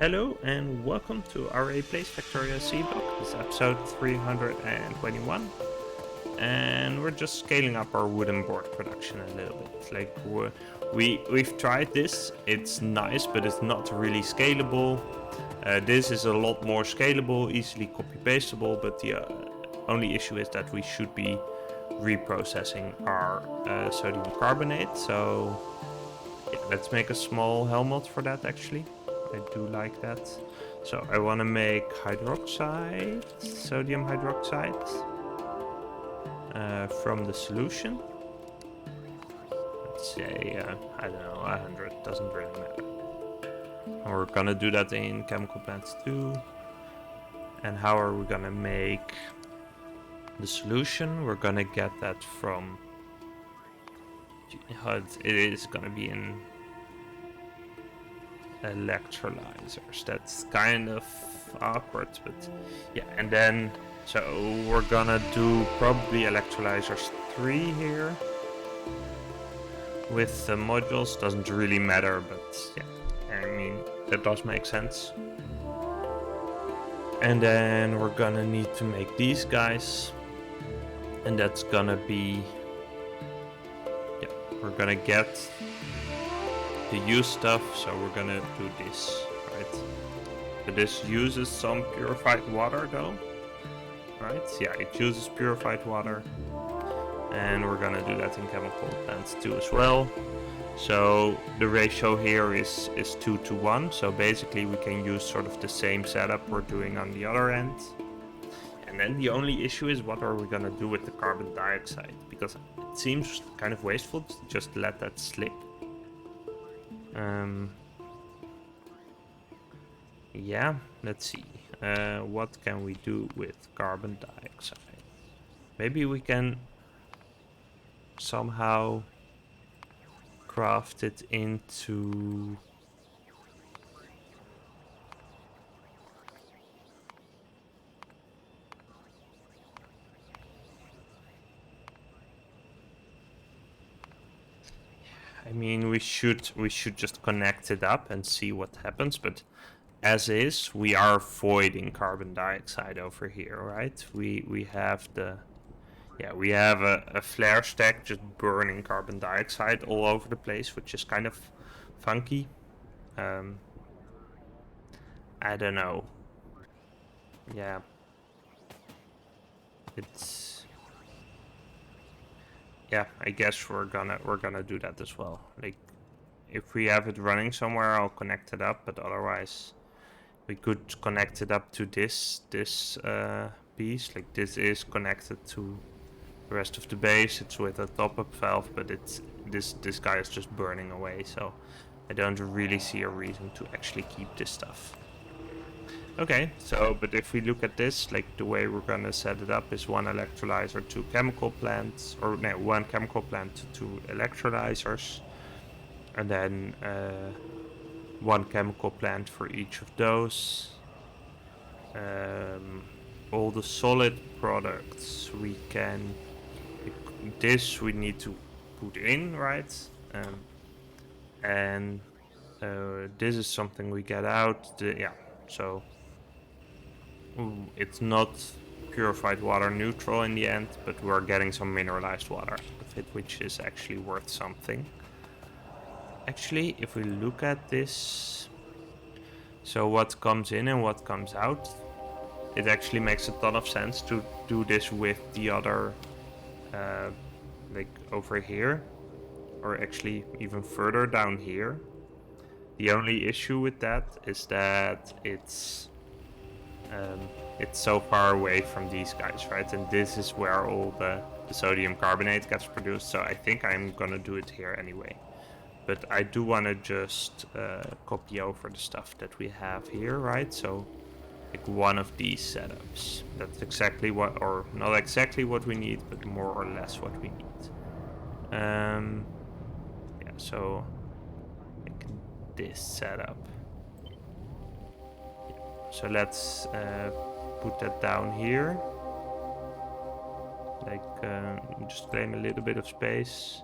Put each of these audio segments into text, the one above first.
Hello and welcome to Aurei Plays Factorio Seablock. This is episode 321, and we're just scaling up our wooden board production a little bit. Like we've tried this. It's nice, but it's not really scalable. This is a lot more scalable, easily copy pastable. But the only issue is that we should be reprocessing our sodium carbonate. So yeah, let's make a small helmet for that actually. I do like that. So I want to make hydroxide, sodium hydroxide from the solution. Let's say, I don't know, 100, doesn't really matter. And we're gonna do that in chemical plants too. And how are we gonna make the solution? We're gonna get that from, it is gonna be in electrolyzers. That's kind of awkward, but yeah. And then so we're gonna do probably electrolyzers 3 here with the modules. Doesn't really matter, but yeah, I mean that does make sense. And then we're gonna need to make these guys, and that's gonna be, yeah, we're gonna get the use stuff, so we're gonna do this, right? But this uses some purified water though, right? Yeah, it uses purified water, and we're gonna do that in chemical plants too as well. So the ratio here is 2 to 1, so basically we can use sort of the same setup we're doing on the other end. And then the only issue is, what are we gonna do with the carbon dioxide? Because it seems kind of wasteful to just let that slip. Yeah, let's see. What can we do with carbon dioxide? Maybe we can somehow craft it into... I mean, we should just connect it up and see what happens, but as is, we are voiding carbon dioxide over here, right? We have the... Yeah, we have a flare stack just burning carbon dioxide all over the place, which is kind of funky. I don't know. Yeah. It's... Yeah, I guess we're gonna do that as well. Like, if we have it running somewhere, I'll connect it up, but otherwise we could connect it up to this piece. Like, this is connected to the rest of the base. It's with a top-up valve, but it's this guy is just burning away, so I don't really see a reason to actually keep this stuff. Okay, so, but if we look at this, like the way we're gonna set it up is 1 electrolyzer, 2 chemical plants, or no, 1 chemical plant, 2 electrolyzers, and then 1 chemical plant for each of those. All the solid products we can, this we need to put in, right? And this is something we get out. Yeah, so it's not purified water neutral in the end, but we're getting some mineralized water out of it, which is actually worth something. Actually, if we look at this, so what comes in and what comes out, it actually makes a ton of sense to do this with the other, like over here, or actually even further down here. The only issue with that is that it's so far away from these guys, right? And this is where all the sodium carbonate gets produced, so I think I'm gonna do it here anyway. But I do want to just copy over the stuff that we have here, right? So like one of these setups. That's exactly what, or not exactly what we need, but more or less what we need. Yeah, so like this setup. So let's put that down here. Like just claim a little bit of space,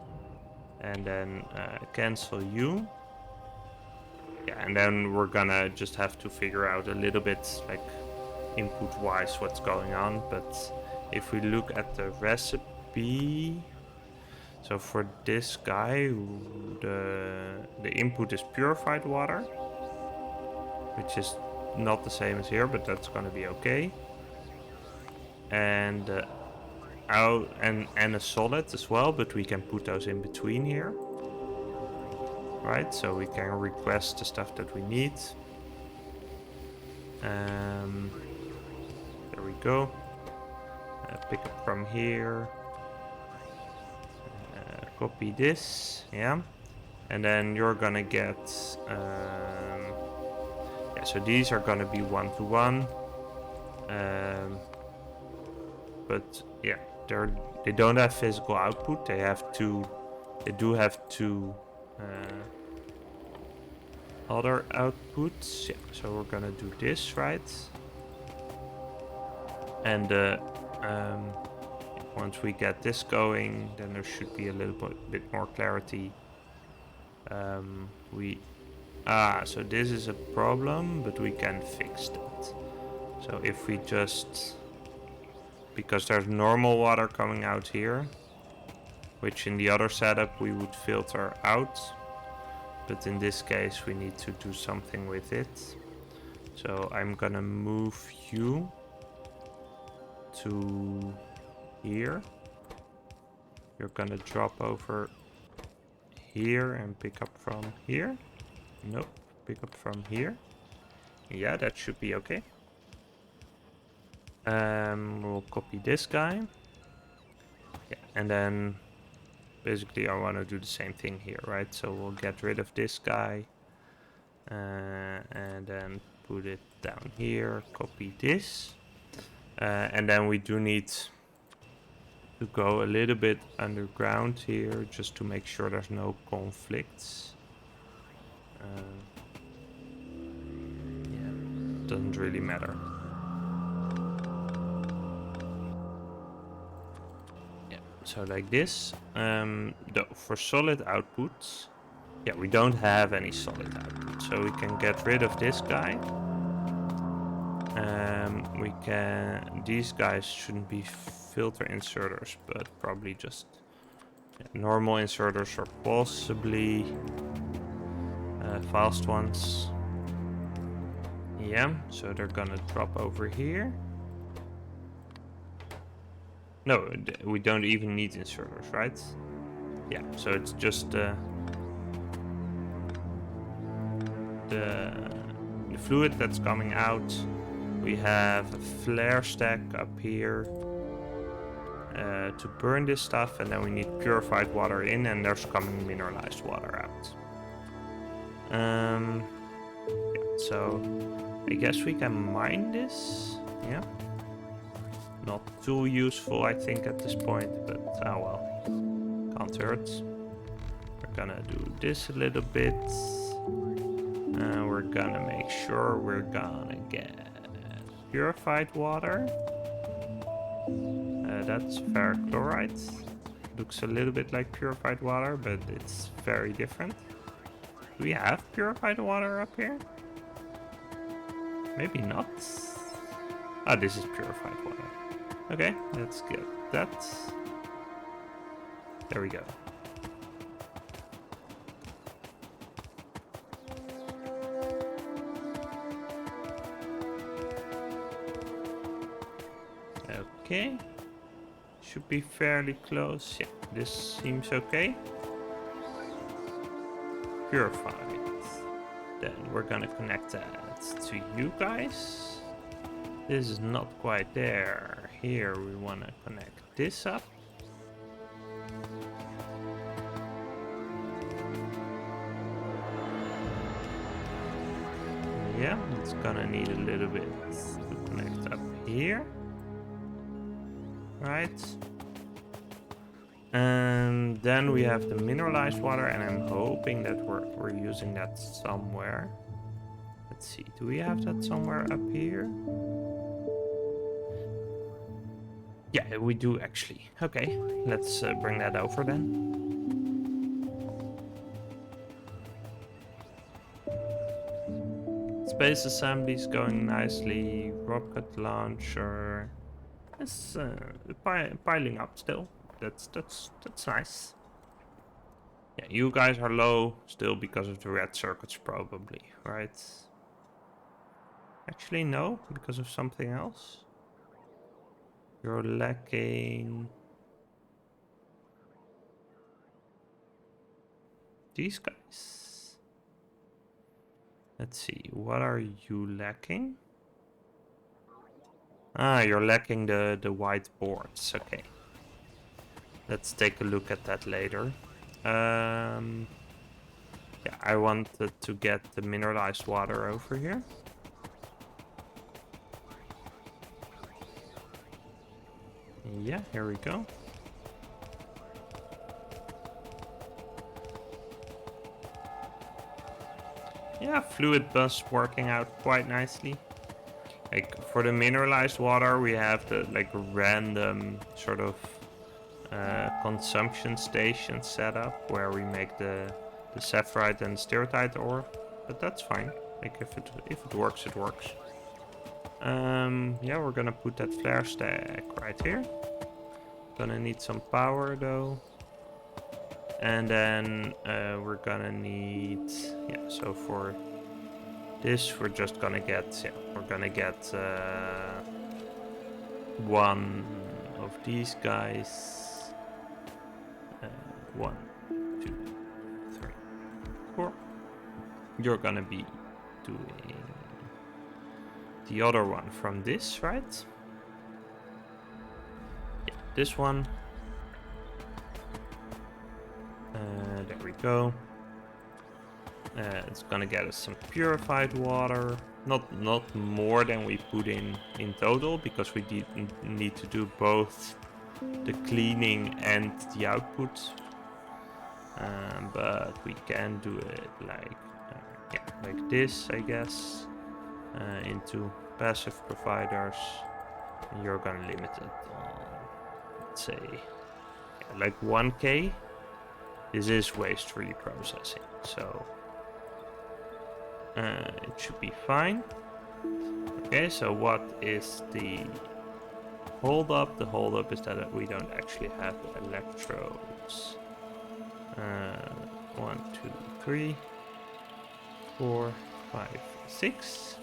and then cancel you. Yeah, and then we're gonna just have to figure out a little bit, like, input-wise what's going on. But if we look at the recipe, so for this guy, the input is purified water, which is not the same as here, but that's gonna be okay. And and a solid as well, but we can put those in between here, right? So we can request the stuff that we need. There we go. Pick up from here. Copy this, yeah. And then you're gonna get, yeah, so these are gonna be 1-to-1. But yeah, they don't have physical output. They do have two other outputs. Yeah, so we're gonna do this, right? And once we get this going, then there should be a little bit more clarity. So this is a problem, but we can fix that. So if we just, because there's normal water coming out here, which in the other setup we would filter out, but in this case we need to do something with it. So I'm gonna move you to here. You're gonna drop over here and pick up from here. Nope, pick up from here. Yeah, that should be okay. We'll copy this guy. Yeah, and then basically I want to do the same thing here, right? So we'll get rid of this guy and then put it down here, copy this. And then we do need to go a little bit underground here just to make sure there's no conflicts. Yeah, doesn't really matter. Yeah, so like this. For solid outputs, yeah, we don't have any solid output, so we can get rid of this guy. These guys shouldn't be filter inserters, but probably just normal inserters or possibly fast ones. Yeah, so they're gonna drop over here. No, we don't even need inserters, right? Yeah, so it's just the fluid that's coming out. We have a flare stack up here to burn this stuff, and then we need purified water in, and there's coming mineralized water out. Yeah, so I guess we can mine this. Yeah, not too useful, I think, at this point, but oh well, can't hurt. We're gonna do this a little bit. We're gonna make sure we're gonna get purified water. That's ferric chloride. Looks a little bit like purified water, but it's very different. Do we have purified water up here? Maybe not. Ah, this is purified water. Okay, let's get that. There we go. Okay, should be fairly close. Yeah, this seems okay. Purified. Then we're gonna connect that to you guys. This is not quite there. Here we wanna connect this up. Yeah, it's gonna need a little bit to connect up here. Right, and then we have the mineralized water, and I'm hoping that we're using that somewhere. Let's see, do we have that somewhere up here? Yeah, we do actually. Okay, let's bring that over then. Base assembly is going nicely. Rocket launcher is piling up still. That's nice. Yeah, you guys are low still because of the red circuits probably, right? Actually no, because of something else. You're lacking these guys. Let's see, what are you lacking? Ah, you're lacking the white boards. Okay. Let's take a look at that later. Yeah, I wanted to get the mineralized water over here. Yeah, here we go. Yeah, fluid bus working out quite nicely. Like for the mineralized water, we have the like random sort of consumption station set up where we make the sapphirite and stereotype ore, but that's fine. Like if it works, it works. Yeah, we're gonna put that flare stack right here. Gonna need some power though. And then we're gonna need, yeah, so for this we're just gonna get, yeah, we're gonna get one of these guys. 1, 2, 3, 4. You're gonna be doing the other one from this, right? Yeah, this one. There we go. It's gonna get us some purified water. Not more than we put in total, because we need to do both the cleaning and the output. But we can do it like yeah, like this, I guess, into passive providers. And you're gonna limit it on, let's say, yeah, like 1K. This is waste reprocessing, so it should be fine. Okay, so what is the hold up? The hold up is that we don't actually have electrodes. 1, 2, 3, 4, 5, 6.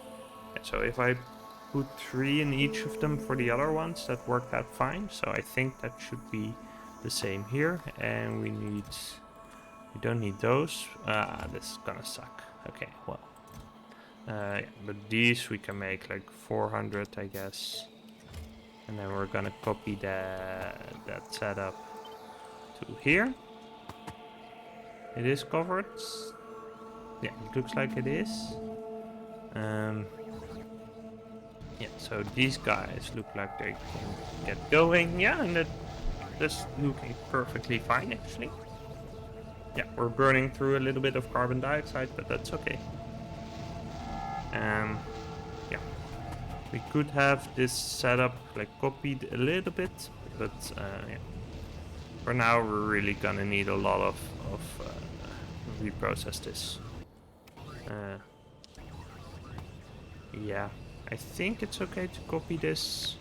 Yeah, so if I put 3 in each of them for the other ones, that worked out fine. So I think that should be the same here. And we don't need those. This is gonna suck. Okay, well. Yeah, but these we can make like 400, I guess. And then we're gonna copy that setup to here. It is covered. Yeah, it looks like it is. Yeah, so these guys look like they can get going. Yeah, and that's looking perfectly fine, actually. Yeah, we're burning through a little bit of carbon dioxide, but that's okay. Yeah, we could have this setup like copied a little bit, but yeah. For now, we're really gonna need a lot of reprocess this. Yeah, I think it's okay to copy this.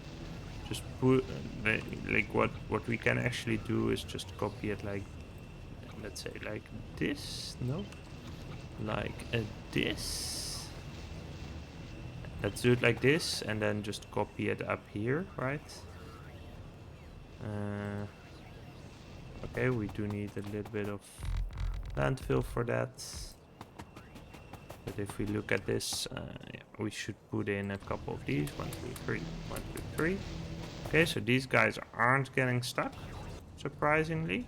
Just put like what we can actually do is just copy it like, let's say like this. No, like this. Let's do it like this, and then just copy it up here, right? Okay, we do need a little bit of landfill for that. But if we look at this, yeah, we should put in a couple of these. 1, 2, 3, 1, 2, 3. Okay, so these guys aren't getting stuck, surprisingly.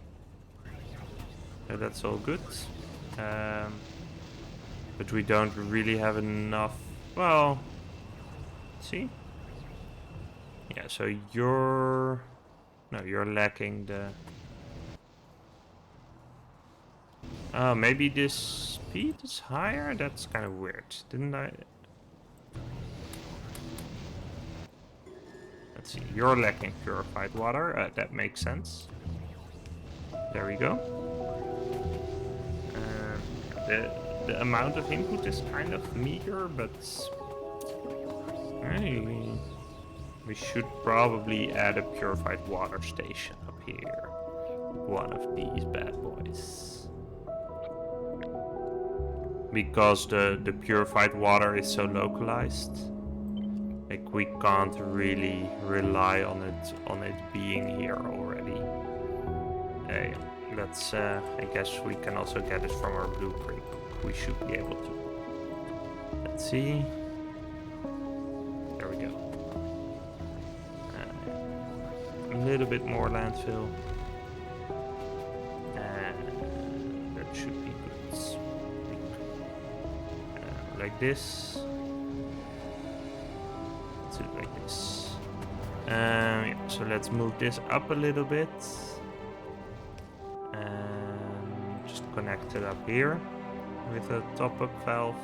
So that's all good. But we don't really have enough. Well, see? Yeah, so you're lacking the. Maybe this speed is higher? That's kind of weird. Didn't I? Let's see. You're lacking purified water. That makes sense. There we go. the amount of input is kind of meager, but we should probably add a purified water station up here. One of these bad boys. Because the purified water is so localized, like we can't really rely on it being here already. That's I guess we can also get it from our blueprint book. We should be able to. Let's see. There we go. A little bit more landfill. And that should be good. Like this. Let's do it like this. Yeah, so let's move this up a little bit. And just connect it up here with a top-up valve.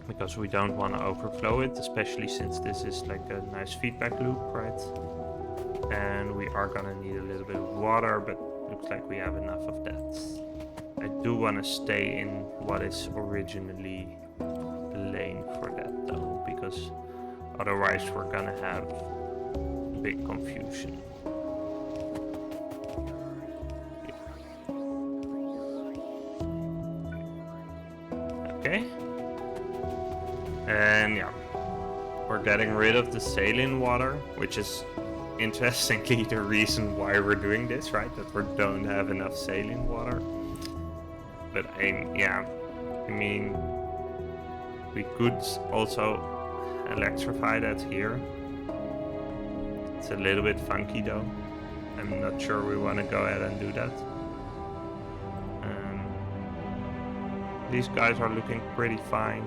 Because we don't want to overflow it, especially since this is like a nice feedback loop, right? And we are gonna need a little bit of water, but looks like we have enough of that. I do want to stay in what is originally the lane for that though, because otherwise we're gonna have big confusion. Okay. And yeah, we're getting rid of the saline water, which is interestingly the reason why we're doing this, right? That we don't have enough saline water. But yeah, I mean, we could also electrify that here. It's a little bit funky though. I'm not sure we want to go ahead and do that. These guys are looking pretty fine.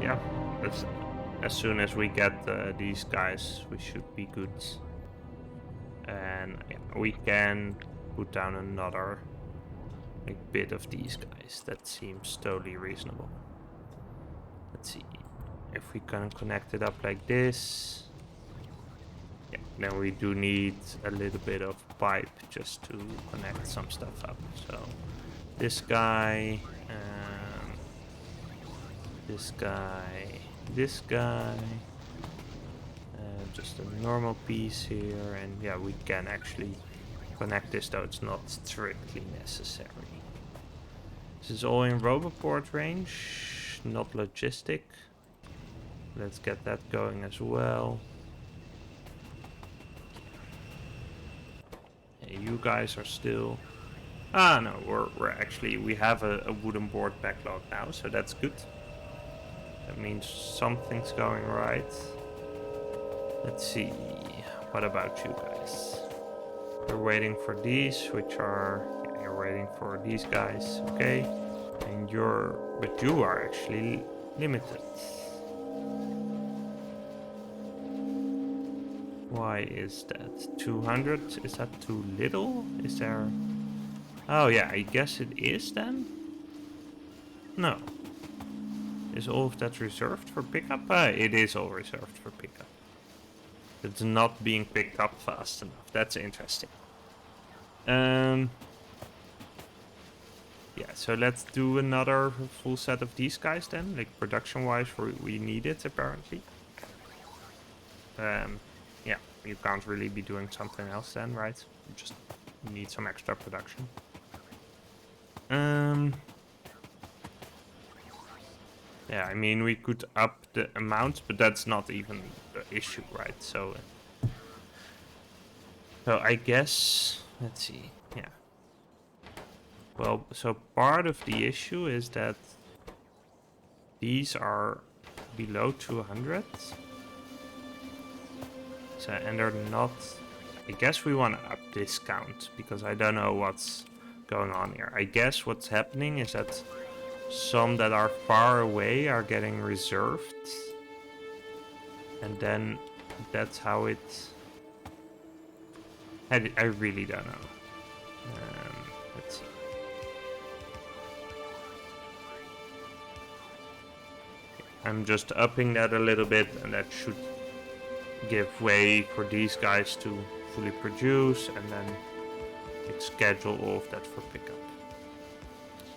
Yeah, as soon as we get these guys, we should be good. And yeah, we can put down another bit of these guys. That seems totally reasonable. Let's see if we can connect it up like this. Yeah, then we do need a little bit of pipe just to connect some stuff up. So this guy, this guy, this guy, just a normal piece here, and yeah, we can actually connect this, though it's not strictly necessary. This is all in Roboport range, not logistic. Let's get that going as well. Hey, you guys are still... Ah, no, we're actually... We have a wooden board backlog now, so that's good. That means something's going right. Let's see. What about you guys? We're waiting for these, which are... Yeah, you're waiting for these guys, okay. And you're... But you are actually limited. Why is that? 200? Is that too little? Is there... Oh yeah, I guess it is then? No. Is all of that reserved for pickup? It is all reserved for pickup. It's not being picked up fast enough. That's interesting. Yeah, so let's do another full set of these guys then. Like production-wise, we need it apparently. Yeah, you can't really be doing something else then, right? You just need some extra production. Yeah, I mean, we could up the amount, but that's not even the issue, right? So I guess, let's see, yeah. Well, so part of the issue is that these are below 200. So, and they're not, I guess we want to up discount because I don't know what's going on here. I guess what's happening is that some that are far away are getting reserved, and then that's how it... I really don't know. Let's see. I'm just upping that a little bit, and that should give way for these guys to fully produce, and then schedule all of that for pickup.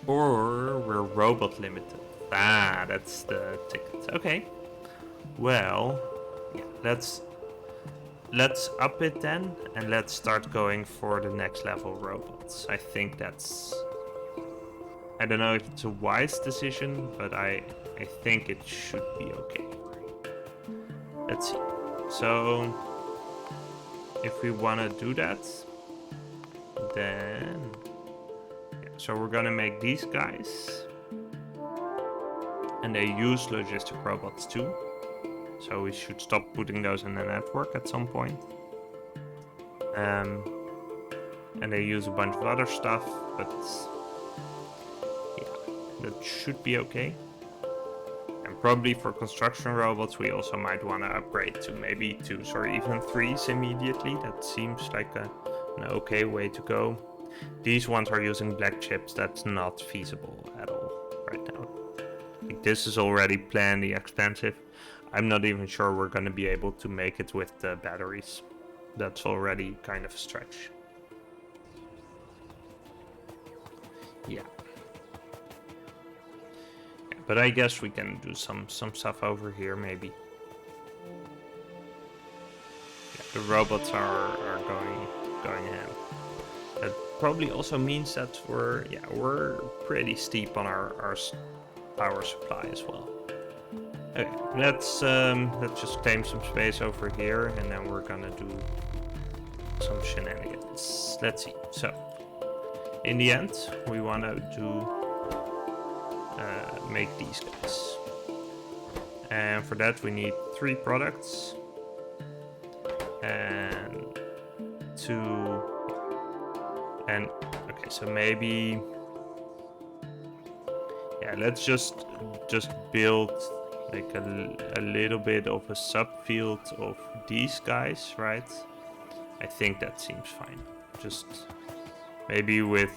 Or we're robot limited. Ah, that's the ticket. Okay. Well, yeah, let's up it then, and let's start going for the next level robots. I think that's... I don't know if it's a wise decision, but I think it should be okay. Let's see. So, if we want to do that, then... Yeah, so we're gonna make these guys. And they use logistic robots too. So we should stop putting those in the network at some point. And they use a bunch of other stuff, but yeah, that should be okay. And probably for construction robots, we also might want to upgrade to maybe 2s or even 3s immediately. That seems like an okay way to go. These ones are using black chips. That's not feasible at all right now. Like, this is already plenty expensive. I'm not even sure we're going to be able to make it with the batteries. That's already kind of a stretch. Yeah. But I guess we can do some stuff over here, maybe. Yeah, the robots are going ahead. That probably also means that we're pretty steep on our power supply as well. Okay, let's just claim some space over here, and then we're gonna do some shenanigans. Let's see. So, in the end, we want to make these guys, and for that we need 3 products and 2. And okay, so maybe let's just build like a little bit of a subfield of these guys, right? I think that seems fine. Just maybe with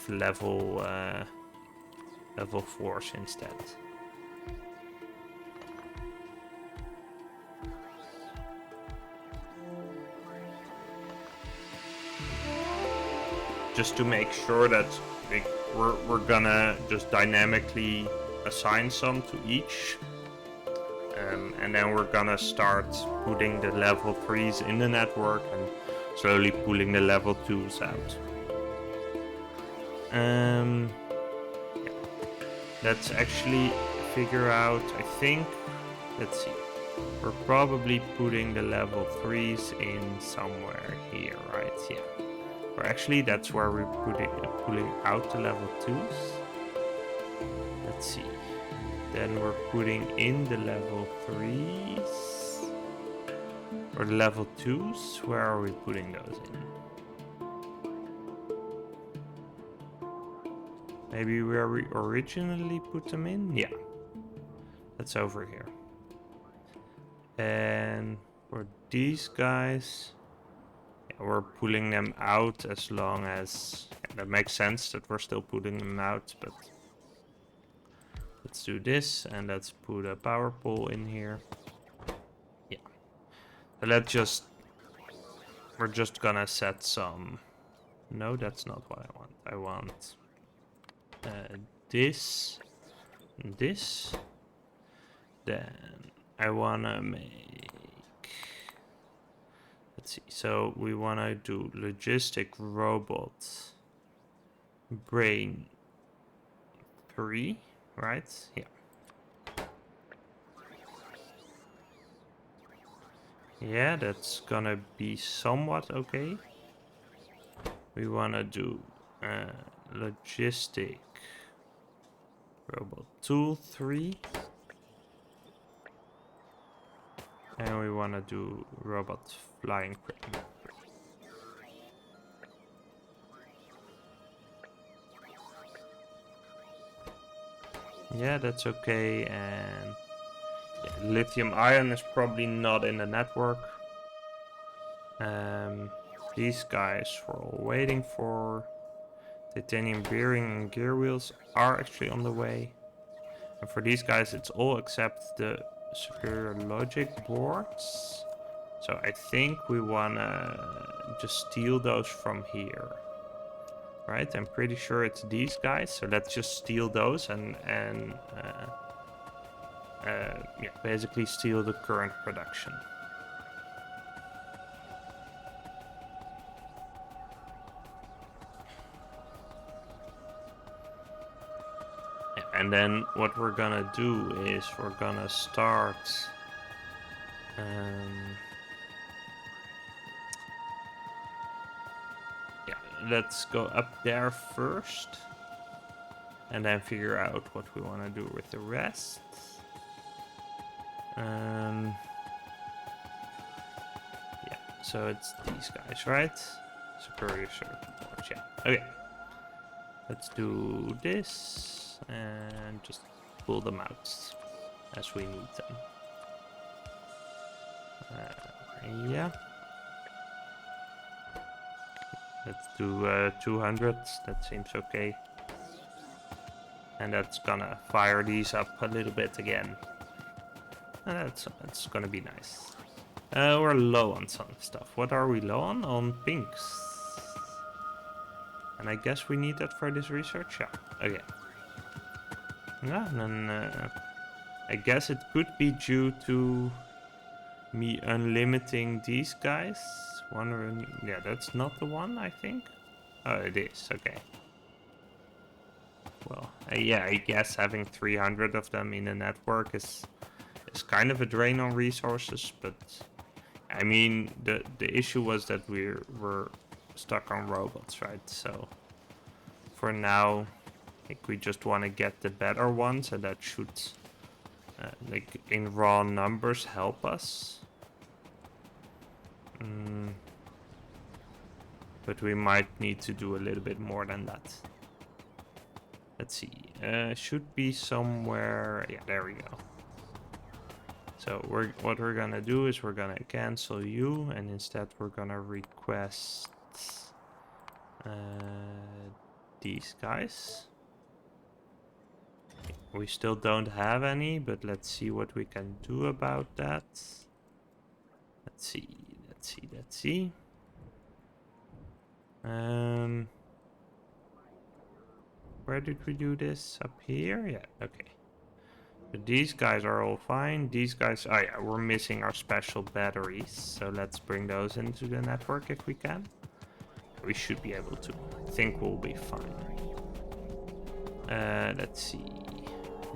level 4s instead. Just to make sure that we're gonna just dynamically assign some to each, and then we're gonna start putting the level 3s in the network and slowly pulling the level 2s out. Let's actually figure out, I think, let's see, we're probably putting the level 3s in somewhere here, right? Yeah. Or actually, that's where we're pulling out the level 2s. Let's see. Then we're putting in the level 3s. Or the level 2s. Where are we putting those in? Maybe where we originally put them in? Yeah. That's over here. And for these guys... we're pulling them out as long as... that makes sense that we're still putting them out, but... let's do this, and let's put a power pole in here. Yeah. So let's just... we're just gonna set some... no, that's not what I want. I want... this... this... then I wanna make... let's see, so we want to do logistic robot brain 3, right? Yeah. Yeah, that's gonna be somewhat okay. We want to do logistic robot tool 3. And we want to do robot flying crane. Yeah, that's okay. And yeah, lithium ion is probably not in the network. These guys we're all waiting for. Titanium bearing and gear wheels are actually on the way. And for these guys, it's all except the superior logic boards. So I think we wanna just steal those from here. Right, I'm pretty sure it's these guys, so let's just steal those and yeah, basically steal the current production. And then what we're gonna do is we're gonna start yeah, let's go up there first and then figure out what we want to do with the rest. Yeah, so it's these guys, right? Superior circuit boards, yeah. Okay, let's do this and just pull them out as we need them. Yeah. Let's do 200, that seems okay. And that's gonna fire these up a little bit again. That's gonna be nice. We're low on some stuff. What are we low on? On pinks. And I guess we need that for this research? Yeah, okay. Yeah, and then I guess it could be due to me unlimiting these guys. Yeah, that's not the one, I think. Oh, it is, okay. Well, yeah, I guess having 300 of them in a network is kind of a drain on resources, but I mean, the issue was that we're stuck on robots, right? So for now, I think we just want to get the better ones, and that should, like in raw numbers, help us. But we might need to do a little bit more than that. Let's see. Should be somewhere. Yeah, there we go. So what we're gonna do is we're gonna cancel you, and instead we're gonna request these guys. We still don't have any, but let's see what we can do about that. Let's see. Where did we do this? Up here? Yeah, okay. But these guys are all fine. These guys, oh yeah, we're missing our special batteries. So let's bring those into the network if we can. We should be able to. I think we'll be fine. Let's see.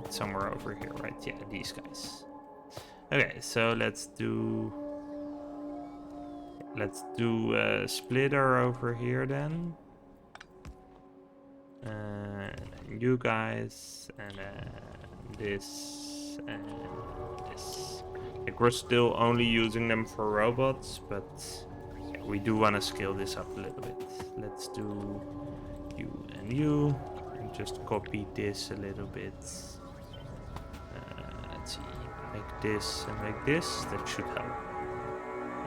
It's somewhere over here, right? Yeah, these guys. Okay, so let's do a splitter over here then. You guys, and this and this. Like, we're still only using them for robots, but yeah, we do want to scale this up a little bit. Let's do you and you, and just copy this a little bit. Let's see, make this and make this. That should help.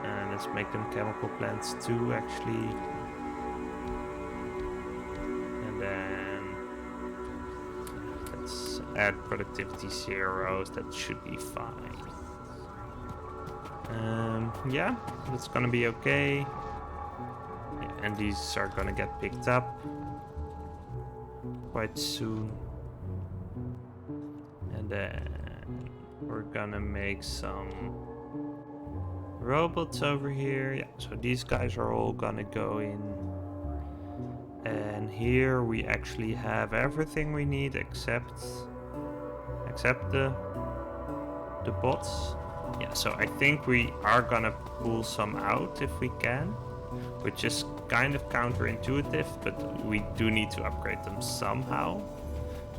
And let's make them chemical plants too, actually. And then let's add productivity zeros. That should be fine. Yeah, that's gonna be okay. Yeah, and these are gonna get picked up quite soon. And then we're gonna make some robots over here. Yeah, so these guys are all gonna go in. And here we actually have everything we need except the bots. Yeah, so I think we are gonna pull some out if we can, which is kind of counterintuitive, but we do need to upgrade them somehow.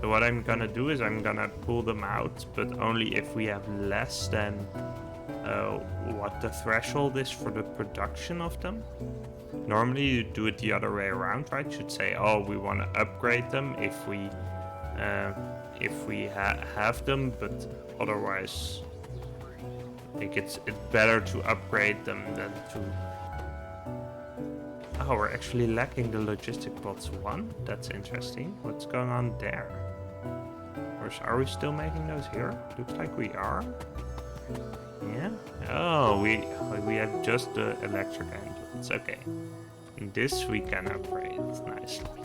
So what I'm gonna do is I'm gonna pull them out, but only if we have less than what the threshold is for the production of them. Normally you do it the other way around, right? You'd say, oh, we want to upgrade them if we have them, but otherwise, I think it's better to upgrade them than to. Oh, we're actually lacking the logistic bots 1. That's interesting. What's going on there? Or are we still making those here? Looks like we are. Yeah. Oh, we have just the electric engines. Okay. This we can upgrade nicely.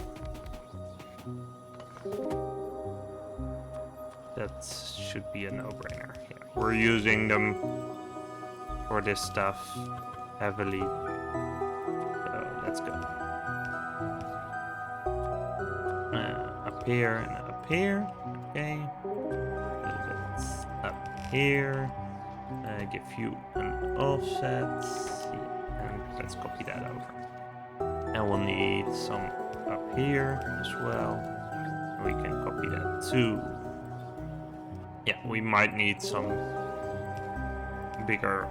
That should be a no-brainer. Yeah, we're using them for this stuff heavily. So let's go. Up here and up here. Okay. Move it up here. Give you an offset. And let's copy that over. And we'll need some up here as well. We can copy that too. Yeah, we might need some bigger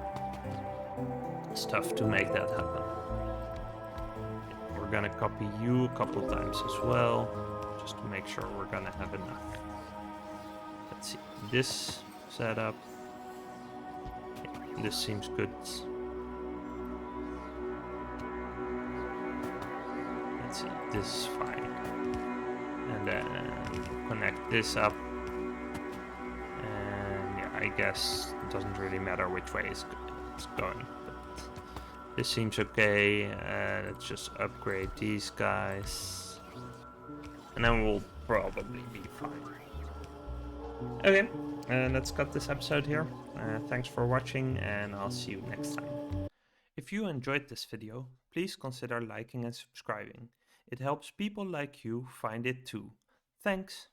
stuff to make that happen. We're gonna copy you a couple times as well, just to make sure we're gonna have enough. Let's see, this setup. Yeah, this seems good. Let's see, this is fine. And then connect this up. And yeah, I guess it doesn't really matter which way it's going. But this seems okay. Let's just upgrade these guys. And then we'll probably be fine. Okay, let's cut this episode here. Thanks for watching, and I'll see you next time. If you enjoyed this video, please consider liking and subscribing. It helps people like you find it too. Thanks!